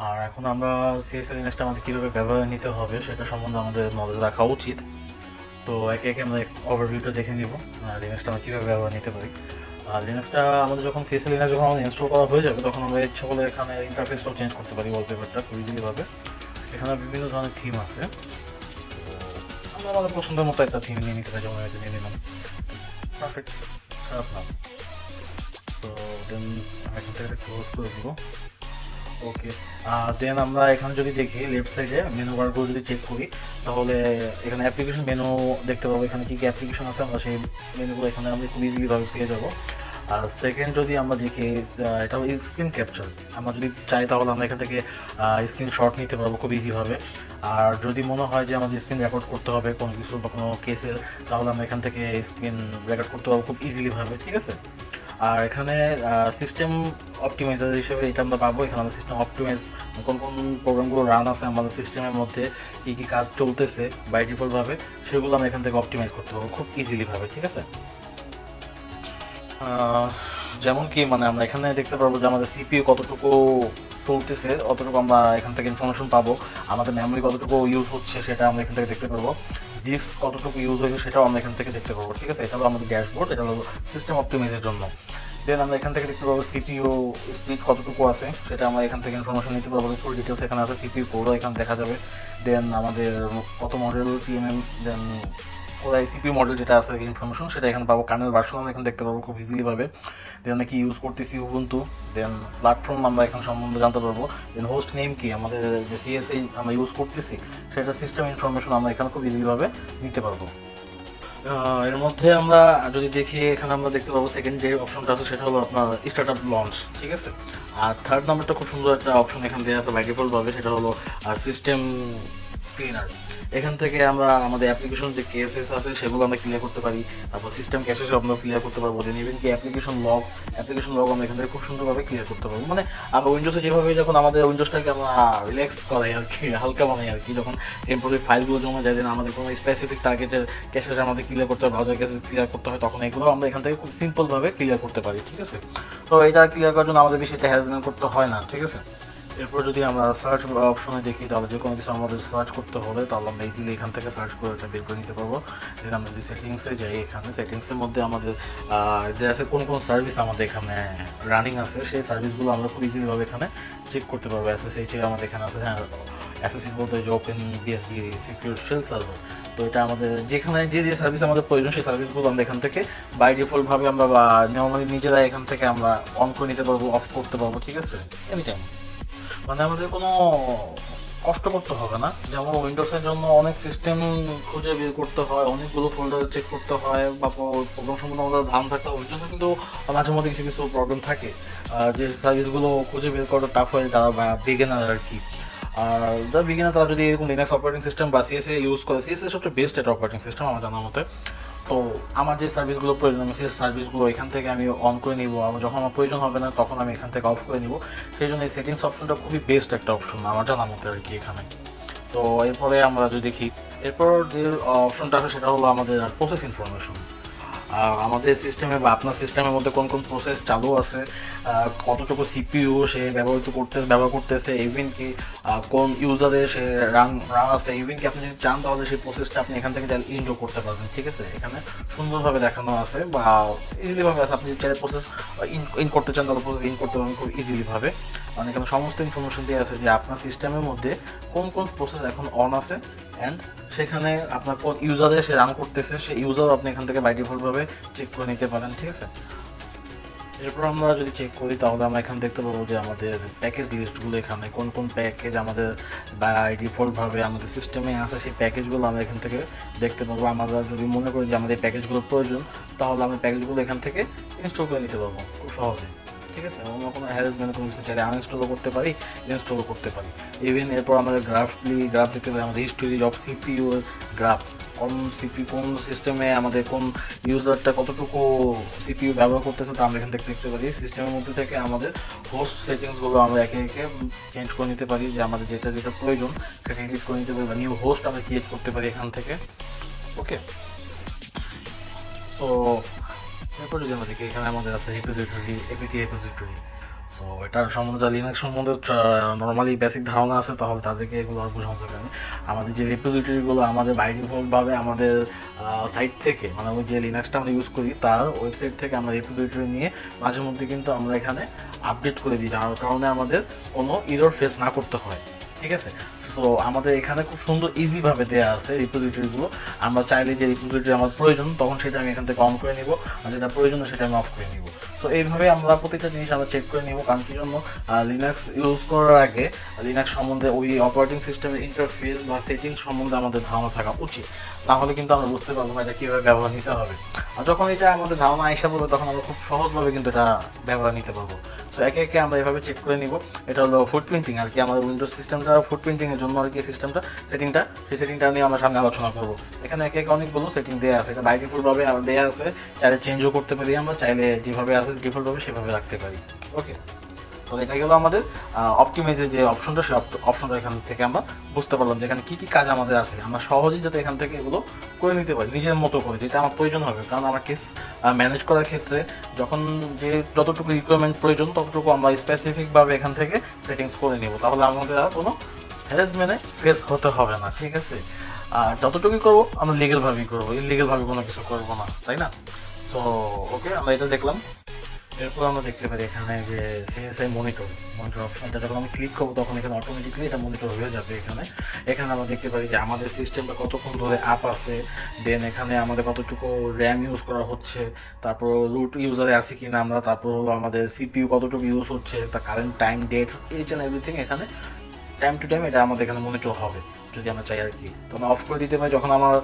আর এখন আমরা সিএসএল লিনাক্সটা আমাদের কীভাবে ব্যবহার নিতে হবে সেটা সম্বন্ধে আমাদের নলেজ রাখা উচিত। তো একে একে আমরা ওভারভিউটা দেখে নিব লিনাক্সটা আমরা কীভাবে ব্যবহার নিতে পারি। আর লিনাক্সটা আমাদের যখন সিএসএল লিনাক্স যখন আমাদের ইনস্টল করা হয়ে যাবে তখন আমরা ইচ্ছা করলে এখানে ইন্টারফেসটাও চেঞ্জ করতে পারি, ওয়ালপেপারটা খুব ইজিলিভাবে। এখানে বিভিন্ন ধরনের থিম আছে, তো আমরা আমাদের পছন্দের মতো একটা থিম নিয়ে নিতে পারি, যেমন এটা নিয়ে নিলাম, পারফেক্ট, খারাপ না। তো দেন আমি এখান থেকে ক্লোজ করে দিব। ওকে, দেন আমরা এখানে যদি দেখি লেফট সাইডে মেনু বারগুলো যদি চেক করি তাহলে এখানে অ্যাপ্লিকেশন মেনু দেখতে পাবো। এখানে কী কী অ্যাপ্লিকেশন আছে আমরা সেই মেনুগুলো এখানে আমরা খুব ইজিলিভাবে পেয়ে যাবো। আর সেকেন্ড যদি আমরা দেখি এটা হলো স্ক্রিন ক্যাপচার। আমরা যদি চাই তাহলে আমরা এখান থেকে স্ক্রিন শট নিতে পারবো খুব ইজিভাবে। আর যদি মনে হয় যে আমাদের স্ক্রিন রেকর্ড করতে হবে কোনো কিছু বা কোনো কেসের, তাহলে আমরা এখান থেকে স্ক্রিন রেকর্ড করতে পারবো খুব ইজিলিভাবে, ঠিক আছে। আর এখানে সিস্টেম অপটিমাইজার হিসেবে এটা আমরা পাবো। এখানে আমরা সিস্টেম অপটিমাইজ কোন কোন প্রোগ্রামগুলো রান আছে আমাদের সিস্টেমের মধ্যে, কী কী কাজ চলতেছে বাই ডিফল্টভাবে, সেগুলো আমরা এখান থেকে অপটিমাইজ করতে পারবো খুব ইজিলিভাবে, ঠিক আছে। যেমন কি মানে আমরা এখানে দেখতে পারবো যে আমাদের সিপিইউ কতটুকু চলতেছে, অতটুকু আমরা এখান থেকে ইনফরমেশন পাবো। আমাদের মেমোরি কতটুকু ইউজ হচ্ছে সেটা আমরা এখান থেকে দেখতে পারবো। ডিস্ক কতটুকু ইউজ হয়েছে সেটাও আমরা এখান থেকে দেখতে পারবো, ঠিক আছে। এটা হলো আমাদের ড্যাশবোর্ড, এটা হলো সিস্টেম অপটিমাইজের জন্য। দেন আমরা এখান থেকে দেখতে পাবো সিপিইউ স্পিড কতটুকু আছে, সেটা আমরা এখান থেকে ইনফরমেশন নিতে পারবো। ফুল ডিটেলস এখানে আছে, সিপিইউ কোডও এখানে দেখা যাবে। দেন আমাদের কত মডেল টিএমএম, দেন ওরাই সিপিইউ মডেল যেটা আছে ইনফরমেশন সেটা এখানে পাবো। কার্নেল ভার্সন আমরা এখানে দেখতে পারবো খুব ইজিলিভাবে। দেন আমরা কি ইউজ করতেছি উবুন্টু। দেন প্ল্যাটফর্ম আমরা এখানে সম্বন্ধে জানতে পারবো। দেন হোস্ট নেম কি, আমাদের যে সিএসএই আমরা ইউজ করতেছি সেটা সিস্টেম ইনফরমেশন আমরা এখানে খুব ইজিলিভাবে নিতে পারবো। এর মধ্যে আমরা যদি দেখি এখানে আমরা দেখতে পাবো সেকেন্ড যে অপশনটা আছে সেটা হলো আপনার স্টার্ট আপ লঞ্চ, ঠিক আছে। আর থার্ড নাম্বারটা খুব সুন্দর একটা অপশন এখানে দেওয়া আছে বাই ডিফল্টভাবে, সেটা হলো সিস্টেম ক্লিনার। এখান থেকে আমরা আমাদের অ্যাপ্লিকেশন যে কেসেস আছে সেগুলো আমরা ক্লিয়ার করতে পারি। তারপর সিস্টেম ক্যাশেস আমরা ক্লিয়ার করতে পারবো। দেন ইভেন কি অ্যাপ্লিকেশন লগ আমরা এখান থেকে খুব সুন্দরভাবে ক্লিয়ার করতে পারবো। মানে আমরা উইন্ডোজে যেভাবে যখন আমাদের উইন্ডোজটাকে আমরা রিল্যাক্স করাই আর কি, হালকা বানাই আর কি, যখন টেম্পোরারি ফাইলগুলো জমা যায়, দেন আমাদের কোনো স্পেসিফিক টার্গেটের ক্যাশেস আমাদের ক্লিয়ার করতে হয়, ব্রাউজার ক্যাশেস ক্লিয়ার করতে হয়, তখন এগুলো আমরা এখান থেকে খুব সিম্পলভাবে ক্লিয়ার করতে পারি, ঠিক আছে। তো এটা ক্লিয়ার করার জন্য আমাদের বেশি এটা হ্যারাসমেন্ট করতে হয় না, ঠিক আছে। এরপর যদি আমরা সার্চ অপশনে দেখি তাহলে যে কোনো কিছু আমাদের সার্চ করতে হলে তাহলে আমরা ইজিলি এখান থেকে সার্চ করে এটা বের করে নিতে পারবো। দেন আমরা যদি সেটিংসে যাই, এখানে সেটিংসের মধ্যে আমাদের আছে কোন কোন সার্ভিস আমাদের এখানে রানিং আছে, সেই সার্ভিসগুলো আমরা খুব ইজিলিভাবে এখানে চেক করতে পারবো। এসএসএইচ আমাদের এখানে আছে, হ্যাঁ এসএসএইচ বলতে যে OpenBSD secure shell server. তো এটা আমাদের যেখানে যে যে সার্ভিস আমাদের প্রয়োজন সেই সার্ভিসগুলো আমরা এখান থেকে বাই ডিফল্টভাবে আমরা নর্মালি নিজেরাই এখান থেকে আমরা অন করে নিতে পারবো, অফ করতে পারবো, ঠিক আছে, এনি টাইম। মানে আমাদের কোনো কষ্ট করতে হবে না। যেমন উইন্ডোজের জন্য অনেক সিস্টেম খুঁজে বের করতে হয়, অনেকগুলো ফোল্ডার চেক করতে হয়, বা প্রোগ্রাম সম্বন্ধে আমাদের ধারণ থাকতে হয়। উইন্ডোজে কিন্তু মাঝে মধ্যে কিছু কিছু প্রবলেম থাকে, যে সার্ভিসগুলো খুঁজে বের করা টাফ হয় যারা বিগিনার আর কি। আর যারা বিগিনার তারা যদি এরকম লিনাক্স অপারেটিং সিস্টেম বা সিএসএ ইউজ করে, সিএসএ সবচেয়ে বেস্ট একটা অপারেটিং সিস্টেম আমার জানার মতে। তো আমার যে সার্ভিসগুলো প্রয়োজন আমি সেই সার্ভিসগুলো এখান থেকে আমি অন করে নিব, আমার যখন আমার প্রয়োজন হবে না তখন আমি এখান থেকে অফ করে নিব। সেই জন্য এই সেটিংস অপশনটা খুবই বেস্ট একটা অপশন আমার জানার মতে আর কি এখানে। তো এরপরে আমরা যদি দেখি, এরপর যে অপশনটা আছে সেটা হলো আমাদের প্রসেস ইনফরমেশন। আমাদের সিস্টেমে বা আপনার সিস্টেমের মধ্যে কোন কোন প্রসেস চালু আছে, কতটুকু সিপিইউ সে ব্যবহার করতেছে, ইভেন কি কোন ইউজারে সে রান আছে, ইভেন কি আপনি যদি চান তাহলে সেই প্রসেসটা আপনি এখান থেকে ইনজো করতে পারবেন, ঠিক আছে। এখানে সুন্দরভাবে দেখানো আছে বা ইজিলিভাবে আছে। আপনি চাইলে প্রসেস ইন করতে চান তাহলে প্রসেস ইন করতে পারবেন খুব ইজিলিভাবে। মানে এখানে সমস্ত ইনফরমেশন দিয়ে আছে যে আপনার সিস্টেমের মধ্যে কোন কোন প্রসেস এখন অন আছে, অ্যান্ড সেখানে আপনার কোন ইউজারে সে রান করতেছে সেই ইউজার আপনি এখান থেকে বাই ডিফল্টভাবে চেক করে নিতে পারেন, ঠিক আছে। এরপর আমরা যদি চেক করি তাহলে আমরা এখানে দেখতে পাবো যে আমাদের প্যাকেজ লিস্টগুলো এখানে কোন কোন প্যাকেজ আমাদের বাই ডিফল্টভাবে আমাদের সিস্টেমে আসে সেই প্যাকেজগুলো আমরা এখান থেকে দেখতে পাবো। আমরা যদি মনে করি যে আমাদের এই প্যাকেজগুলো প্রয়োজন তাহলে আমরা প্যাকেজগুলো এখান থেকে ইনস্টল করে নিতে পারবো খুব সহজে, ঠিক আছে। আমরা কোনো হ্যারাসমেন্ট কোনো কিছু চাইলে আনইনস্টলও করতে পারি, ইনস্টলও করতে পারি। ইভেন এরপর আমাদের গ্রাফ দিতে পারি, আমাদের হিস্টোরি অফ সিপিইউ গ্রাফ, কোন সিস্টেমে আমাদের কোন ইউজারটা কতটুকু সিপিইউ ব্যবহার করতেছে তা আমরা এখান থেকে দেখতে পারি। সিস্টেমের মধ্যে থেকে আমাদের হোস্ট সেটিংসগুলো আমরা একে একে চেঞ্জ করে নিতে পারি, যে আমাদের যেটা যেটা প্রয়োজন সেটা এডিট করে নিতে পারি, বা নিউ হোস্ট আমরা ক্রিয়েট করতে পারি এখান থেকে, ওকে। তো এরপর যদি আমরা দেখি এখানে আমাদের আছে রিপোজিটরি, এপিটি রিপোজিটরি। সো এটার সম্বন্ধে লিনাক্স সম্বন্ধে নর্মালি বেসিক ধারণা আছে, তাহলে তাদেরকে এগুলো আর বোঝানো দরকার নেই। আমাদের যে রেপোজিটরিগুলো আমাদের বাই ডিফল্টভাবে আমাদের সাইট থেকে, মানে ওই যে লিনাক্সটা আমরা ইউজ করি তার ওয়েবসাইট থেকে আমরা রেপোজিটরি নিয়ে মাঝে মধ্যে কিন্তু আমরা এখানে আপডেট করে দিই, যার কারণে আমাদের কোনো এরর ফেস না করতে হয়, ঠিক আছে। সো আমাদের এখানে খুব সুন্দর ইজিভাবে দেওয়া আছে রিপোজিটরিগুলো। আমরা চাইলে যে রিপোজিটরি আমার প্রয়োজন তখন সেটা আমি এখান থেকে অন করে নিব, আর যেটা প্রয়োজন সেটা আমি অফ করে নিব। সো এইভাবে আমরা প্রত্যেকটা জিনিস আমরা চেক করে নিব, কারণ কি জন্য লিনাক্স ইউজ করার আগে লিনাক্স সম্বন্ধে ওই অপারেটিং সিস্টেমের ইন্টারফেস বা সেটিংস সম্বন্ধে আমাদের ধারণা থাকা উচিত, তাহলে কিন্তু আমরা বুঝতে পারবো না এটা কীভাবে ব্যবহার নিতে হবে। আর যখন এটা আমাদের ধারণা আইসা পড়বে তখন আমরা খুব সহজভাবে কিন্তু এটা ব্যবহার নিতে পারবো। সো একে একে আমরা এভাবে চেক করে নিব। এটা হলো ফুটপ্রিন্টিং আর কি, আমাদের উইন্ডোজ সিস্টেমটা ফুটপ্রিন্টিংয়ের জন্য আর কি সিস্টেমটা সেই সেটিংটা নিয়ে আমরা সামনে আলোচনা করবো। এখানে একে একে অনেকগুলো সেটিং দেওয়া আছে, এটা বাই ডিফল্টভাবে দেওয়া আছে, চাইলে চেঞ্জও করতে পারি আমরা, চাইলে যেভাবে আছে ডিফল্টভাবে সেভাবে রাখতে পারি। ওকে, তো এটা গেলো আমাদের অপটিমাইজের যে অপশনটা, সেই অপশনটা এখান থেকে আমরা বুঝতে পারলাম যে এখানে কী কী কাজ আমাদের আছে, আমরা সহজেই যাতে এখান থেকে এগুলো করে নিতে পারি নিজের মতো করে, যেটা আমার প্রয়োজন হবে। কারণ আমার কেস ম্যানেজ করার ক্ষেত্রে যখন যে যতটুকু রিকোয়ারমেন্ট প্রয়োজন ততটুকু আমরা স্পেসিফিকভাবে এখান থেকে সেটিংস করে নেব, তাহলে আমাদের আর কোনো হ্যারাসমেন্টে ফেস হতে হবে না, ঠিক আছে। আর যতটুকুই করবো আমরা লিগেলভাবেই করবো, ইলিগেলভাবে কোনো কিছু করবো না, তাই না। সো ওকে, আমরা এটা দেখলাম। এরপর আমরা দেখতে পারি এখানে যে সিএসআই মনিটর অপশনটা যখন আমি ক্লিক করবো তখন এখানে অটোমেটিকলি এটা মনিটর হয়ে যাবে। এখানে আমরা দেখতে পারি যে আমাদের সিস্টেমটা কতক্ষণ ধরে আপ আছে, দেন এখানে আমাদের কতটুকু র্যাম ইউজ করা হচ্ছে, তারপর রুট ইউজারে আছে কিনা আমরা, তারপর হলো আমাদের সিপিইউ কতটুকু ইউজ হচ্ছে, তার current time, date, each and everything এখানে টাইম টু টাইম এটা আমাদের এখানে মনিটর হবে যদি আমরা চাই আর কি। তো আমরা অফ করে দিতে পারি যখন আমার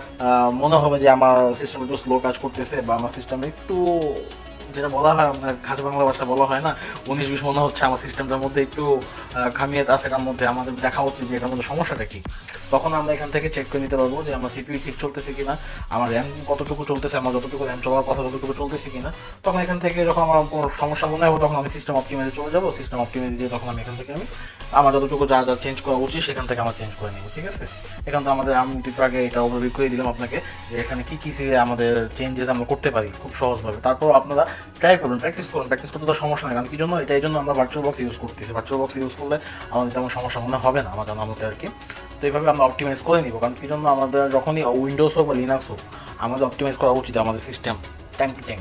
মনে হবে যে আমার সিস্টেম একটু স্লো কাজ করতেছে, বা আমার সিস্টেমটা একটু, যেটা বলা হয় আপনার খাঁটি বাংলা ভাষা বলা হয় না, 19-20 মনে হচ্ছে আমার সিস্টেমটার মধ্যে একটু খামিয়াত আছে, এটার মধ্যে আমাদের দেখা হচ্ছে যে এটার মধ্যে সমস্যাটা কি, তখন আমরা এখান থেকে চেক করে নিতে পারবো যে আমার সিপিইউ ঠিক চলতেছে কিনা, আমার র্যাম কতটুকু চলতেছে, আমার যতটুকু র্যাম চলার কথা ততটুকু চলতেছে কিনা। তখন এখান থেকে যখন আমার কোনো সমস্যা মনে হবে তখন আমি সিস্টেম অপটিমাইজে চলে যাবো, সিস্টেম অপটিমাইজে দিয়ে তখন আমি এখান থেকে আমার যতটুকু যা যা চেঞ্জ করা উচিত সেখান থেকে আমার চেঞ্জ করে নেবো, ঠিক আছে। এখান থেকে আমাদের আমি একটু আগে এটা ওভারভিউ করে দিলাম আপনাকে যে এখানে কী কী আমাদের চেঞ্জেস আমরা করতে পারি খুব সহজভাবে। তারপর আপনারা ট্রাই করুন, প্র্যাকটিস করতে তো সমস্যা নেই, কারণ কি জন্য এটা এই জন্য আমরা ভার্চুয়াল বক্স ইউজ করতেছি, ভার্চুয়াল বক্স ইউজ করলে আমাদের তেমন সমস্যা মনে হবে না আমার জানার মতো আর কি। তো এইভাবে আমরা অপটিমাইজ করে নিব, কারণ কি জন্য আমাদের যখনই উইন্ডোজ হোক বা লিনাক্স হোক আমাদের অপটিমাইজ করা উচিত আমাদের system time to time.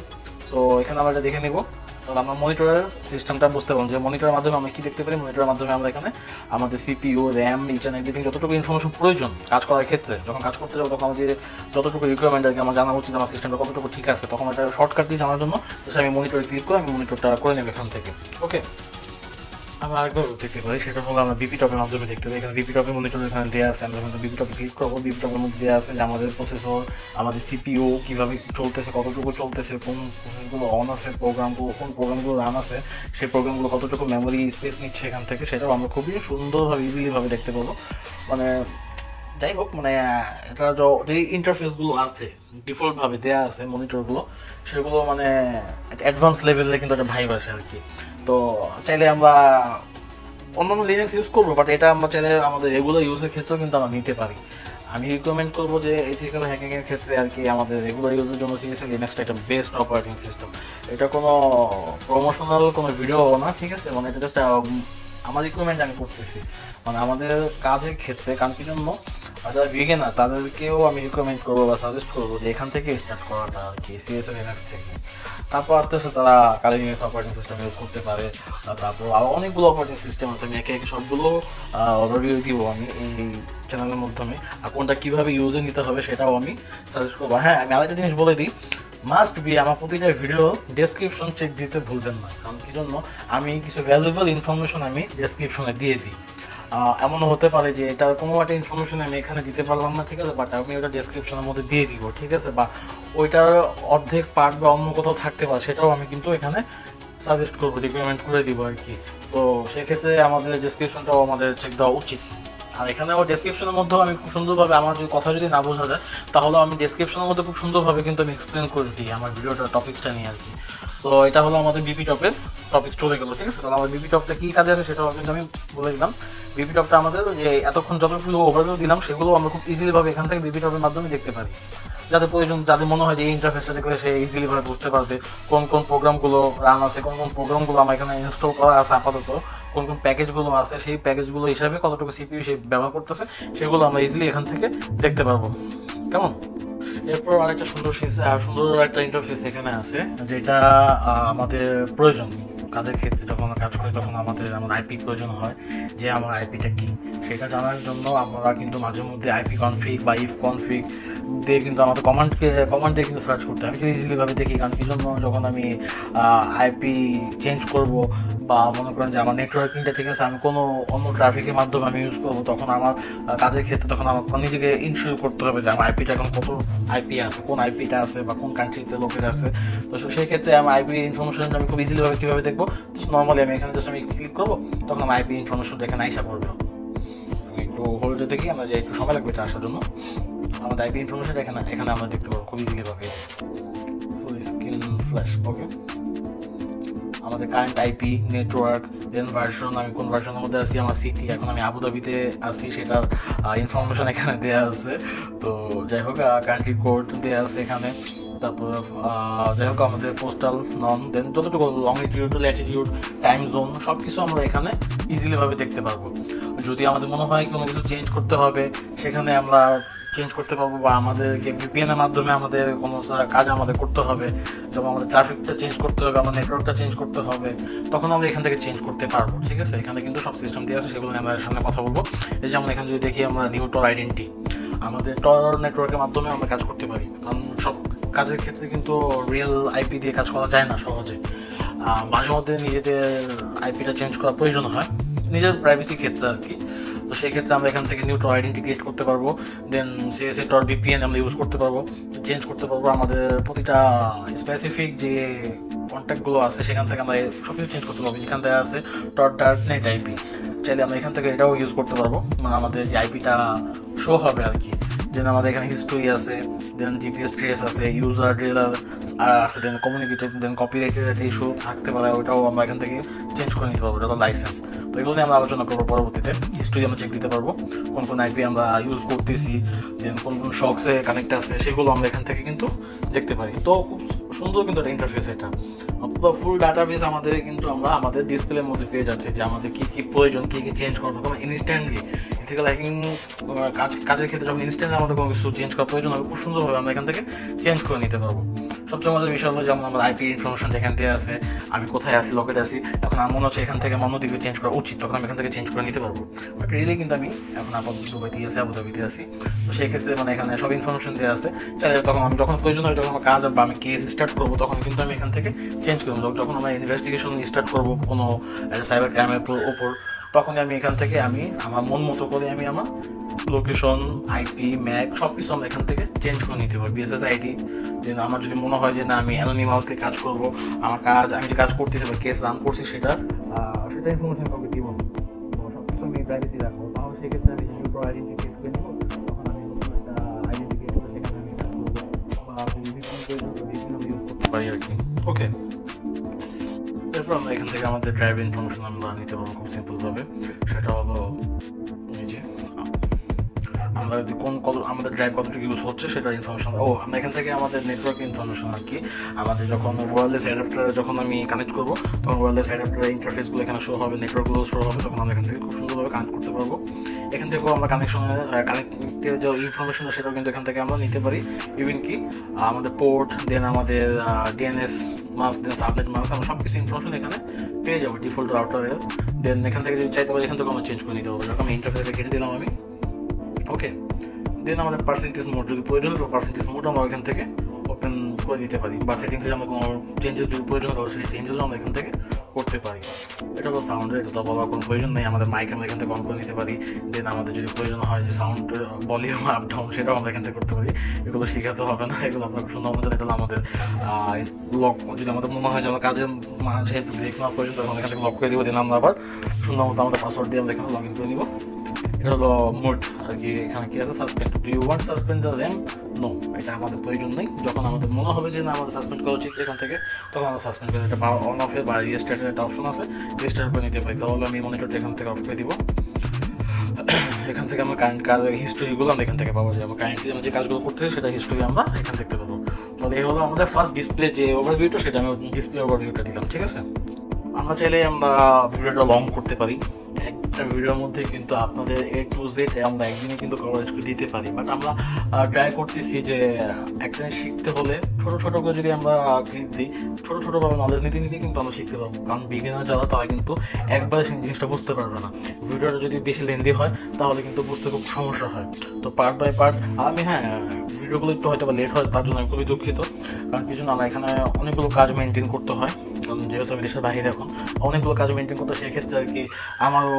So এখানে আমরা এটা দেখে নিব, তাহলে আমরা মনিটরের সিস্টেমটা বুঝতে পারবো যে মনিটরের মাধ্যমে আমরা কী দেখতে পারি। মনিটরের মাধ্যমে আমরা এখানে আমাদের CPU, RAM, each and everything যতটুকু ইনফরমেশন প্রয়োজন কাজ করার ক্ষেত্রে, যখন কাজ করতে যাবো তখন আমাদের যতটুকু রিকোয়ারমেন্ট আর কি আমার জানা উচিত আমার সিস্টেমটা কতটুকু ঠিক আছে, তখন এটা শর্টকাট দিয়ে জানার জন্য আমি মনিটরে ক্লিক করে আমি মনিটরটা করে নেব এখান থেকে। ওকে, আমরা আরেকবার দেখতে পারি, সেটা হলো আমরা বিপি টপের মাধ্যমে দেখতে পাই। এখানে বিপি টপের মনিটর এখানে দেওয়া আছে, আমরা যখন বিপি টপে ক্লিক করবো বিপি টপের মধ্যে দেওয়া আছে যে আমাদের প্রসেসর, আমাদের সিপিইউ কীভাবে চলতেছে, কতটুকু চলতেছে, কোন প্রসেসগুলো অন আছে, কোন প্রোগ্রামগুলো রান আছে, সেই প্রোগ্রামগুলো কতটুকু মেমোরি স্পেস নিচ্ছে এখান থেকে, সেটাও আমরা খুবই সুন্দরভাবে ইজিলিভাবে দেখতে পাবো। মানে যাই হোক, মানে এটা যে ইন্টারফেসগুলো আছে ডিফল্টভাবে দেওয়া আছে মনিটরগুলো, সেগুলো মানে অ্যাডভান্স লেভেলে কিন্তু একটা ভাইব আসে আর কি। তো চাইলে আমরা অন্যান্য লিনাক্স ইউজ করবো, বাট এটা আমরা চাইলে আমাদের রেগুলার ইউজের ক্ষেত্রেও কিন্তু আমরা নিতে পারি। আমি রিকমেন্ড করবো যে এথিক্যাল হ্যাকিংয়ের ক্ষেত্রে আর কি আমাদের রেগুলার ইউজের জন্য সিএসএ লিনাক্সটা একটা বেস্ট অপারেটিং সিস্টেম। এটা কোনো প্রমোশনাল কোনো ভিডিও না, ঠিক আছে, মানে এটা জাস্ট আমার রিকমেন্ড আমি করতেছি মানে আমাদের কাজের ক্ষেত্রে। কারণ কি জন্য যারা বিগিনার তাদেরকেও আমি রিকমেন্ড করবো বা সাজেস্ট করবো যে এখান থেকে স্টার্ট করাটা আর কি, সিএসএ লিনাক্স থেকে। তারপর আস্তে আস্তে তারা কালি লিনাক্স অপারেটিং সিস্টেম ইউজ করতে পারে। তারপর আরও অনেকগুলো অপারেটিং সিস্টেম আছে, আমি একে একে সবগুলো রিভিউ দিব আমি এই চ্যানেলের মাধ্যমে। আর কোনটা কীভাবে ইউজে নিতে হবে সেটাও আমি সাজেস্ট করবো। হ্যাঁ, আমি আরেকটা জিনিস বলে দিই, মাস্ট বি আমার প্রতিটা ভিডিও ডেসক্রিপশন চেক দিতে ভুলবেন না। কারণ কি জন্য আমি কিছু ভ্যালুয়েবল ইনফরমেশন আমি ডেসক্রিপশনে দিয়ে দিই। এমনও হতে পারে যে এটার কোনো একটা ইনফরমেশন আমি এখানে দিতে পারলাম না, ঠিক আছে, বাট আমি ওটা ডেসক্রিপশনের মধ্যে দিয়ে দিব, ঠিক আছে, বা ওইটার অর্ধেক পার্ট বা অন্য কোথাও থাকতে পারে সেটাও আমি কিন্তু এখানে সাজেস্ট করবো, রিকমেন্ড করে দিব আর কি। তো সেক্ষেত্রে আমাদের ডেসক্রিপশনটাও আমাদের চেক দেওয়া উচিত। আর এখানে আমার ডেসক্রিপশনের মধ্যেও আমি খুব সুন্দরভাবে আমার যদি কথা যদি না বোঝা যায় তাহলে আমি ডেসক্রিপশনের মধ্যে খুব সুন্দরভাবে কিন্তু আমি এক্সপ্লেন করে দিই আমার ভিডিওটা টপিকসটা নিয়ে আর কি। তো এটা হলো আমাদের বিপি টপের টপিক চলে গেলো, ঠিক আছে। তাহলে আমার বিপি টপটা কী কাজে আছে সেটাও কিন্তু আমি বলে দিলাম। বিপি টপটা আমাদের যে এতক্ষণ যতগুলো ওভারভিউ দিলাম সেগুলো আমরা খুব ইজিলি ভাবে এখান থেকে বিপি টপের মাধ্যমে দেখতে পারি। যাদের প্রয়োজন, যাদের মনে হয় যে এই ইন্টারফেসটা দেখলে সে ইজিলি ভাবে বুঝতে পারবে কোন কোন প্রোগ্রামগুলো রান আছে, কোন কোন প্রোগ্রামগুলো আমার এখানে ইনস্টল করা আছে আপাতত, কোন কোন প্যাকেজগুলো আছে, সেই প্যাকেজগুলো হিসাবে কতটুকু সিপিইউ সে ব্যবহার করতেছে সেগুলো আমরা ইজিলি এখান থেকে দেখতে পারবো। কেমন? এরপর আরেকটা সুন্দর একটা ইন্টারফেস এখানে আছে, যেটা আমাদের প্রয়োজন কাজের ক্ষেত্রে। যখন আমরা কাজ করি তখন আমাদের আইপি প্রয়োজন হয়, যে আমার আইপিটা কি সেটা জানার জন্য আমরা কিন্তু মাঝে মধ্যে আইপি কনফিগ বা ইফ কনফিগ দিয়ে কিন্তু আমাদের কমান্ড দিয়ে কিন্তু সার্চ করতে আমি ইজিলি ভাবে দেখি। কারণ কি জন্য, যখন আমি আইপি চেঞ্জ করব বা মনে করেন যে আমার নেটওয়ার্কিংটা ঠিক আছে, আমি কোনো অন্য ট্রাফিকের মাধ্যমে আমি ইউজ করবো, তখন আমার কাজের ক্ষেত্রে তখন আমার নিজেকে ইনশিওর করতে হবে যে আমার আইপিটা এখন কত আইপি আছে, কোন আইপিটা আছে বা কোন কান্ট্রিতে লোকের আছে। তো সেই ক্ষেত্রে আমার আইপি ইনফরমেশন আমি খুব ইজিলি ভাবে কীভাবে দেখবো, নর্মালি আমি এখানে জাস্ট আমি ক্লিক করবো, তখন আমার আইপি ইনফরমেশনটা এখানে আইসা পড়বে। আমি একটু হোল্ডে দেখি, আমরা যে একটু সময় লাগবে এটা আসার জন্য। আমাদের আইপি ইনফরমেশন এখানে আমরা দেখতে পারবো খুব ইজিলি ভাবে, ফুল স্ক্রিন ফ্ল্যাশ। ওকে, আমাদের current IP, network, then version, আমি কোন ভার্সনের মধ্যে আছি, আমার সিটি, এখন আমি আবুধাবিতে আছি সেটার ইনফরমেশন এখানে দেওয়া আছে। তো যাই হোক, কান্ট্রি কোড দেওয়া আছে এখানে। তারপর যাই হোক আমাদের পোস্টাল নন, দেন যতটুকু লংটিটিউড, ল্যাটিটিউড, টাইম জোন সব কিছু আমরা এখানে ইজিলি ভাবে দেখতে পারবো। যদি আমাদের মনে হয় কোনো কিছু চেঞ্জ করতে হবে সেখানে আমরা চেঞ্জ করতে পারবো, বা আমাদেরকে ভিপিএন এর মাধ্যমে আমাদের কোনো কাজ আমাদের করতে হবে, যেমন আমাদের ট্রাফিকটা চেঞ্জ করতে হবে, আমার নেটওয়ার্কটা চেঞ্জ করতে হবে, তখন আমরা এখান থেকে চেঞ্জ করতে পারবো। ঠিক আছে, এখানে কিন্তু সব সিস্টেম দিয়ে আছে, সেগুলো আমরা সামনে কথা বলবো। এই যেমন এখানে যদি দেখি আমরা নিউ টর আইডেন্টি, আমাদের টর নেটওয়ার্কের মাধ্যমে আমরা কাজ করতে পারি, কারণ সব কাজের ক্ষেত্রে কিন্তু রিয়েল আইপি দিয়ে কাজ করা যায় না সহজে। মাঝে মধ্যে নিজেদের আইপিটা চেঞ্জ করার প্রয়োজন হয় নিজের প্রাইভেসি ক্ষেত্রে আর কি। তো সেই ক্ষেত্রে আমরা এখান থেকে নিউ টর আইডেন্টি ক্রিয়েট করতে পারবো, দেন সিএসএ টর ভিপিএন আমরা ইউজ করতে পারবো, চেঞ্জ করতে পারবো আমাদের প্রতিটা স্পেসিফিক যে কন্ট্যাক্টগুলো আছে সেখান থেকে আমরা সব কিছু চেঞ্জ করতে পারবো। যেখান থেকে আছে টর ডার্কনেট আইপি, চাইলে আমরা এখান থেকে এটাও ইউজ করতে পারবো, মানে আমাদের যে আইপিটা শো হবে আর কি। দেন আমাদের এখানে হিস্ট্রি আছে, দেন জিপিএস ট্রেস আছে, ইউজার ড্রেলার আছে, দেন কমিউনিকেটেড, দেন কপিরাইটের একটা ইস্যু থাকতে পারে, ওটাও আমরা এখান থেকে চেঞ্জ করে নিতে পারবো, এটা লাইসেন্স। তো এগুলো নিয়ে আমরা আলোচনা করবো পরবর্তীতে। হিস্ট্রি আমরা চেক দিতে পারবো কোন কোন আইপি আমরা ইউজ করতেছি, দেন কোন কোন শক্সে কানেক্ট আছে সেগুলো আমরা এখান থেকে কিন্তু দেখতে পারি। তো খুব সুন্দর কিন্তু একটা ইন্টারফেস, এটা পুরো ফুল ডাটাবেস আমাদের কিন্তু আমরা আমাদের ডিসপ্লের মধ্যে পেয়ে যাচ্ছি, যে আমাদের কী কী প্রয়োজন, কী কী চেঞ্জ করবো, কোনো ইনস্ট্যান্টলি ইথিক্যাল হ্যাকিং কাজের ক্ষেত্রে যখন ইনস্ট্যান্টলি আমাদের কোনো কিছু চেঞ্জ করার প্রয়োজন হবে, খুব সুন্দরভাবে আমরা এখান থেকে চেঞ্জ করে নিতে পারবো। সবচেয়ে মজার বিষয় হলো যেমন আমার আইপি ইনফরমেশন যেখান থেকে আছে, আমি কোথায় আছি, লোকেট আছি, এখন আমার মনে হচ্ছে এখান থেকে অন্যদিকে চেঞ্জ করা উচিত, তখন আমি এখান থেকে চেঞ্জ করে নিতে পারবো। বাট রিয়েলি কিন্তু আমি এখন আপাতত দুবাইতে আছি, আবুধাবিতে আছি। তো সেই ক্ষেত্রে মানে এখানে সব ইনফরমেশন দেওয়া আছে, চাইলে তখন আমি যখন প্রয়োজন হয়, যখন আমার কাজ বা আমি কেস স্টার্ট করবো, তখন কিন্তু আমি এখান থেকে চেঞ্জ করবো। যখন আমরা ইনভেস্টিগেশন স্টার্ট করবো কোনো সাইবার ক্রাইমের ওপর, তখনই আমি এখান থেকে আমি আমার মন মতো করে আমি আমার লোকেশন, আইপি, ম্যাক সব কিছু আমরা এখান থেকে চেঞ্জ করে নিতে পারবো, বিএসএস আইডি। দেন আমার যদি মনে হয় যে না আমি অ্যানোনিমাসলি কাজ করবো, আমার কাজ আমি যে কাজ করতেছি বা কেস রান করছি সেটা ইনফরমেশন কাউকে দিব, সব কিছু আমি প্রাইভেসি রাখবো, তাহলে সেক্ষেত্রে আমি নিউ টর আইডেন্টি ক্রিয়েট করে নেবো, তখন আমি নতুন একটা আইডেন্টি ক্রিয়েট করে সেখানে আমি কাজ করবো বা ইউজ করতে পারি আর কি। ওকে, এরপর আমরা এখান থেকে আমাদের ড্রাইভ ইনফরমেশন আমরা নিতে পারবো খুব সিম্পলভাবে। সেটা হলো এই যে আমরা আমাদের ড্রাইভ কতটুকু ইউজ হচ্ছে সেটা ইনফরমেশন। আমরা এখান থেকে আমাদের নেটওয়ার্ক ইনফরমেশন আর কি, আমাদের যখন ওয়্যারলেস অ্যাডাপ্টার যখন আমি কানেক্ট করবো, তখন ওয়্যারলেস অ্যাডাপ্টারের ইন্টারফেসগুলো এখানে শো হবে, নেটওয়ার্কগুলো শো হবে, তখন আমরা এখান থেকে খুব সুন্দরভাবে কানেক্ট করতে পারবো। এখান থেকেও আমরা কানেক্টের যে ইনফরমেশন সেটাও কিন্তু এখান থেকে আমরা নিতে পারি। ইভেন কি আমাদের পোর্ট, দেন আমাদের ডিএনএস মাস্ক, দেন সাবনেট মাস্ক, আমরা সব কিছু ইনফরমেশন এখানে পেয়ে যাবো ডিফল্ট রাউটারের। দেন এখান থেকে যদি চাইতে পারি এখান থেকে আমরা চেঞ্জ করে নিতে পারবো, যখন আমি ইন্টারফেসে কেটে দিলাম আমি। ওকে, দেন আমাদের পার্সেন্টেজ মোড যদি প্রয়োজন হয়, পার্সেন্টেজ মোড আমরা এখান থেকে ওপেন করে দিতে পারি, বা সেটিংসে আমরা কোনো চেঞ্জেস যদি প্রয়োজন হয় সেই চেঞ্জেসও আমরা এখান থেকে করতে পারি। এটা হলো সাউন্ডের, এটা তো বলার কোনো প্রয়োজন নেই, আমাদের মাইক আমরা এখান থেকে অন করে নিতে পারি। দেন আমাদের যদি প্রয়োজন হয় যে সাউন্ড ভলিউম আপ ডাউন, সেটাও আমরা এখান থেকে করতে পারি। এগুলো শেখাতে হবে না, এগুলো আপনার সুন্দর মতো এটা আমাদের লক, যদি আমাদের মনে হয় যে আমার কাজের মাঝে ব্রেক নেওয়ার প্রয়োজন, তখন এখান থেকে লক করে দিব। দেন আমরা আবার সুন্দর মতো আমাদের পাসওয়ার্ড দিয়ে আমরা এখানে লগ ইন করে নিব। এটা হলো মোড আর কি। এখানে কি আছে, suspend, do you want suspend the RAM? No, এটা আমাদের প্রয়োজন নেই। যখন আমাদের মনে হবে যে না আমাদের সাসপেন্ড করা উচিত এখান থেকে, তখন আমরা সাসপেন্ড করে এটা অন অফের বা রিস্টার্টের একটা অপশন আছে, রিস্টার্ট করে নিতে পারি। তাহলে আমি মনিটরটা এখান থেকে অফ করে দিব। এখান থেকে আমরা কারেন্ট কাজ হিস্টোরিগুলো আমরা এখান থেকে পাবো, যে আমরা কারেন্টলি আমরা যে কাজগুলো করতেছি সেটা হিস্টোরি আমরা এখান দেখতে পাবো। তো এই হলো আমাদের ফার্স্ট ডিসপ্লে যে ওভারভিউটা, সেটা আমি ডিসপ্লে ওভারভিউটা দিলাম, ঠিক আছে। আমরা চাইলে আমরা ভিডিওটা লং করতে পারি, একটা ভিডিওর মধ্যে কিন্তু আপনাদের A to Z আমরা একদিনে কিন্তু কভারেজ করে দিতে পারি, বাট আমরা ট্রাই করতেছি যে একটা শিখতে হলে ছোটো ছোটো করে যদি আমরা ক্লিপ দিই, ছোটো ছোটোভাবে নলেজ নিতে নিতে কিন্তু আমরা শিখতে পারবো। কারণ বিগিনার যারা তারা কিন্তু একবারে সেই জিনিসটা বুঝতে পারবে না, ভিডিওটা যদি বেশি লেন্দি হয় তাহলে কিন্তু বুঝতে খুব সমস্যা হয়। তো পার্ট বাই পার্ট আমি ভিডিওগুলো একটু হয়তো বা লেট হয়, তার জন্য আমি খুবই দুঃখিত। কারণ কি জন্য আমার এখানে অনেকগুলো কাজ মেনটেন করতে হয়, কারণ যেহেতু আমি দেশের বাইরে এখন অনেকগুলো কাজ মেনটেন করতে, সেক্ষেত্রে আর কি আমারও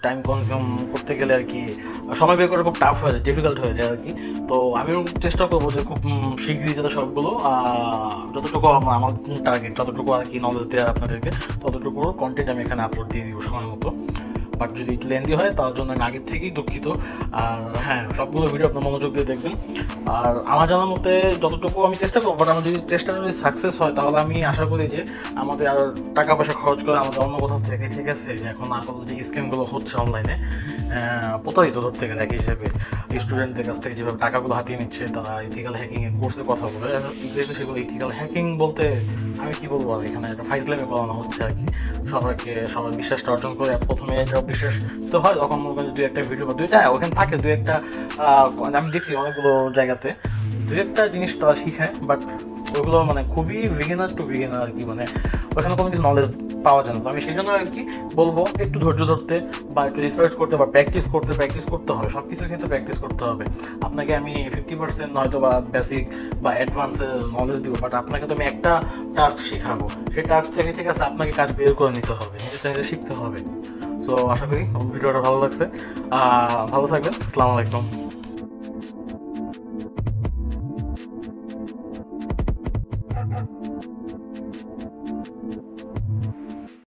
টাইম কনজিউম করতে গেলে আর কি সময় বের করে খুব টাফ হয়ে যায়, ডিফিকাল্ট হয়ে যায় আর কি। তো আমিও চেষ্টা করবো যে খুব শীঘ্রই যাতে সবগুলো যতটুকু আমার টার্গেট, যতটুকু আর কি নলেজ দেওয়ার আপনাদেরকে, ততটুকু কন্টেন্ট আমি এখানে আপলোড দিয়ে দিব সময় মতো। বাট যদি একটু লেন্দি হয় তার জন্য আমি আগের থেকেই দুঃখিত। আর হ্যাঁ, সবগুলো ভিডিও আপনার মনোযোগ দিয়ে দেখবেন। আর আমার জানার মতে যতটুকু আমি চেষ্টা করবো, বাট আমার যদি চেষ্টা যদি সাকসেস হয় তাহলে আমি আশা করি যে আমাদের আর টাকা পয়সা খরচ করে আমাদের অন্য কোথাও থেকে, ঠিক আছে, এখন আপাতত যে স্ক্যামগুলো হচ্ছে অনলাইনে, প্রতারিত ধরতে গেলে এক হিসেবে স্টুডেন্টদের কাছ থেকে যেভাবে টাকাগুলো হাতিয়ে নিচ্ছে, তারা ইথিক্যাল হ্যাকিং এর কোর্সের কথা বলে, সেগুলো ইথিক্যাল হ্যাকিং বলতে আমি কি বলবো, আর এখানে একটা ফাইজলামে করানো হচ্ছে আর কি। সবার বিশ্বাসটা অর্জন করে প্রথমে বিশ্বাস তো হয়, তখন মনে করেন দুই একটা ভিডিও বা দুইটা ওখানে থাকে, দুই একটা আমি দেখছি অনেকগুলো জায়গাতে দুই একটা জিনিস তারা শিখায়, বাট ওইগুলো মানে খুবই বিগিনার টু বিগিনার আর কি, মানে ওখানে কোনো কিছু নলেজ পাওয়া যায় না। তো আমি সেই জন্য আর কি বলবো একটু ধৈর্য ধরতে বা একটু রিসার্চ করতে বা প্র্যাকটিস করতে হবে, সব কিছুর ক্ষেত্রে প্র্যাকটিস করতে হবে। আপনাকে আমি 50% হয়তো বা বেসিক বা অ্যাডভান্সের নলেজ দিব, বাট আপনাকে তো আমি একটা টাস্ক শেখাবো, সেই টাস্ক থেকে, ঠিক আছে, আপনাকে কাজ বের করে নিতে হবে, নিজে শিখতে হবে। তো আশা করি ভিডিওটা ভালো লাগছে, ভালো থাকবেন। আসসালামু আলাইকুম।